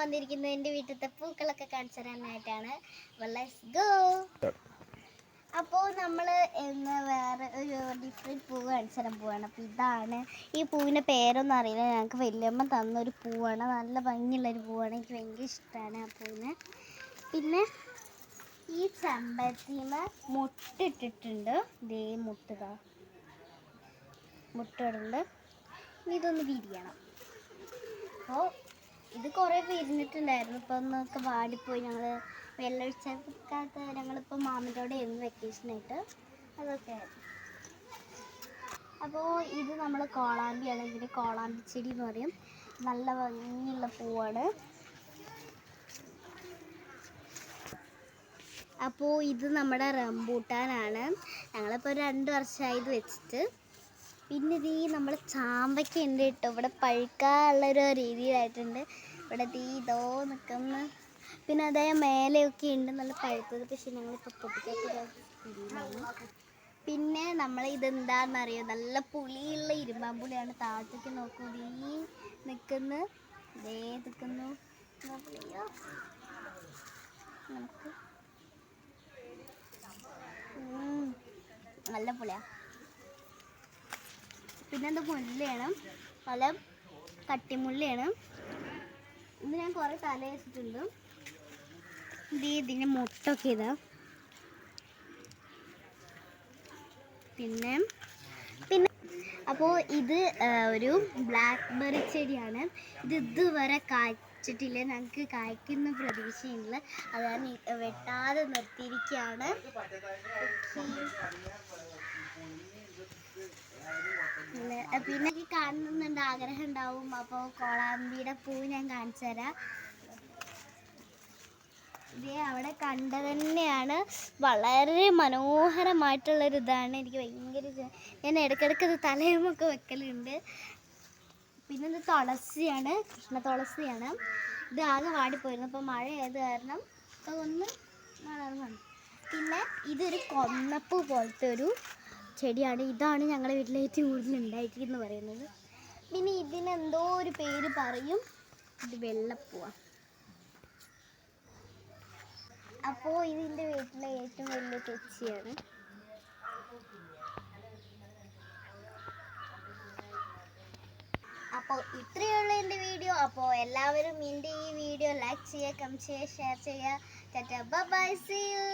വന്നിരിക്കുന്നത് എൻ്റെ വീട്ടിലത്തെ പൂക്കളൊക്കെ കാണിച്ചു തരാനായിട്ടാണ്. Let's go. അപ്പോൾ നമ്മൾ ഇന്ന് വേറെ ഒരു ഡിഫറെൻറ്റ് പൂവ് കാണിച്ചു തരാൻ പോവാണ്. അപ്പോൾ ഇതാണ് ഈ പൂവിൻ്റെ പേരൊന്നും അറിയില്ല. ഞങ്ങൾക്ക് വലിയമ്മ തന്നൊരു പൂവാണ്. നല്ല ഭംഗിയുള്ളൊരു പൂവാണ്. എനിക്ക് ഭയങ്കര ഇഷ്ടമാണ് ആ പൂവിനെ. പിന്നെ ഈ ചെമ്പരത്തിമ മുട്ടിട്ടിട്ടുണ്ട്. ഇതേ മുട്ടിടുന്നുണ്ട്. ഇതൊന്ന് വിരിയണം. അപ്പോൾ ഇത് കുറേ വിരിഞ്ഞിട്ടുണ്ടായിരുന്നു. ഇപ്പോൾ ഒന്നൊക്കെ വാടിപ്പോയി. ഞങ്ങൾ വെള്ളമൊഴിച്ചൊക്കെ ഞങ്ങളിപ്പോൾ മാമിൻ്റെയോടെ ആയിരുന്നു വെക്കേഷനായിട്ട്. അതൊക്കെ അപ്പോൾ ഇത് നമ്മൾ കോളാമ്പിയാണ്. ഇതിൻ്റെ കോളാമ്പി ചെടി എന്ന് പറയും. നല്ല ഭംഗിയുള്ള പൂവാണ്. അപ്പോൾ ഇത് നമ്മുടെ റംബൂട്ടാനാണ്. ഞങ്ങളിപ്പോൾ 2 വർഷമായി ഇത് വെച്ചിട്ട്. പിന്നെ ഇത് നമ്മൾ ചാമ്പയ്ക്ക ഉണ്ട് കേട്ടോ. ഇവിടെ പഴുക്കാനുള്ളൊരു രീതിയിലായിട്ടുണ്ട്. ഇവിടെ ഇതോ നിൽക്കുന്ന. പിന്നെ അതേ മേലെയൊക്കെ ഉണ്ട് നല്ല പഴുത്തത്. പക്ഷെ ഞങ്ങളിപ്പോൾ പൊട്ടിക്കാത്ത. പിന്നെ നമ്മൾ ഇതെന്താണെന്നറിയോ, നല്ല പുളിയുള്ള ഇരുമ്പാമ്പുളിയാണ്. താഴത്തേക്ക് നോക്കൂ, നിൽക്കുന്നു. നമുക്ക് നല്ല പുളിയാ. പിന്നെ എന്താ മുല്ലയാണ്, പല കട്ടിമുല്ലയാണ്. ഇത് ഞാൻ കുറേ തല വെച്ചിട്ടുണ്ട്. ഇതിൻ്റെ മുട്ടൊക്കെ ഇതാ. പിന്നെ അപ്പോൾ ഇത് ഒരു ബ്ലാക്ക്ബെറി ചെടിയാണ്. ഇത് ഇതുവരെ കായ്ച്ചിട്ടില്ല. ഞങ്ങൾക്ക് കായ്ക്കുന്ന പ്രതീക്ഷയില്ല. അതാണ് വെട്ടാതെ നിർത്തിയിരിക്കുകയാണ്. പിന്നെ എനിക്ക് കാണുന്നുണ്ട്, ആഗ്രഹം ഉണ്ടാവും. അപ്പോൾ കോളാമ്പിയുടെ പൂ ഞാൻ കാണിച്ചു തരാം. ഇതേ അവിടെ കണ്ട തന്നെയാണ്. വളരെ മനോഹരമായിട്ടുള്ളൊരിതാണ്. എനിക്ക് ഭയങ്കര ഞാൻ ഇടയ്ക്കിടയ്ക്ക് ഇത് തലയുമൊക്കെ വെക്കലുണ്ട്. പിന്നെ ഇത് തുളസിയാണ്, കൃഷ്ണ തുളസിയാണ്. ഇത് ആകെ വാടിപ്പോയിരുന്നു. അപ്പോൾ മഴ ആയത് കാരണം ഒന്ന് വളർന്നു. പിന്നെ ഇതൊരു കൊന്നപ്പൂ പോലത്തെ ഒരു ചെടിയാണ്. ഇതാണ് ഞങ്ങളുടെ വീട്ടിൽ ഏറ്റവും കൂടുതൽ ഉണ്ടായിരിക്കുന്നു പറയുന്നത്. പിന്നെ ഇതിനെന്തോ ഒരു പേര് പറയും. ഇത് വെള്ളപ്പൂവാണ്. അപ്പോൾ ഇതിൻ്റെ വീട്ടിലെ ഏറ്റവും വലിയ തെച്ചിയാണ്. അപ്പോൾ ഇത്രയുള്ള എൻ്റെ വീഡിയോ. അപ്പോൾ എല്ലാവരും എൻ്റെ ഈ വീഡിയോ ലൈക്ക് ചെയ്യുക, കമന്റ് ചെയ്യുക, ഷെയർ ചെയ്യുക. Tata, bye bye, see U.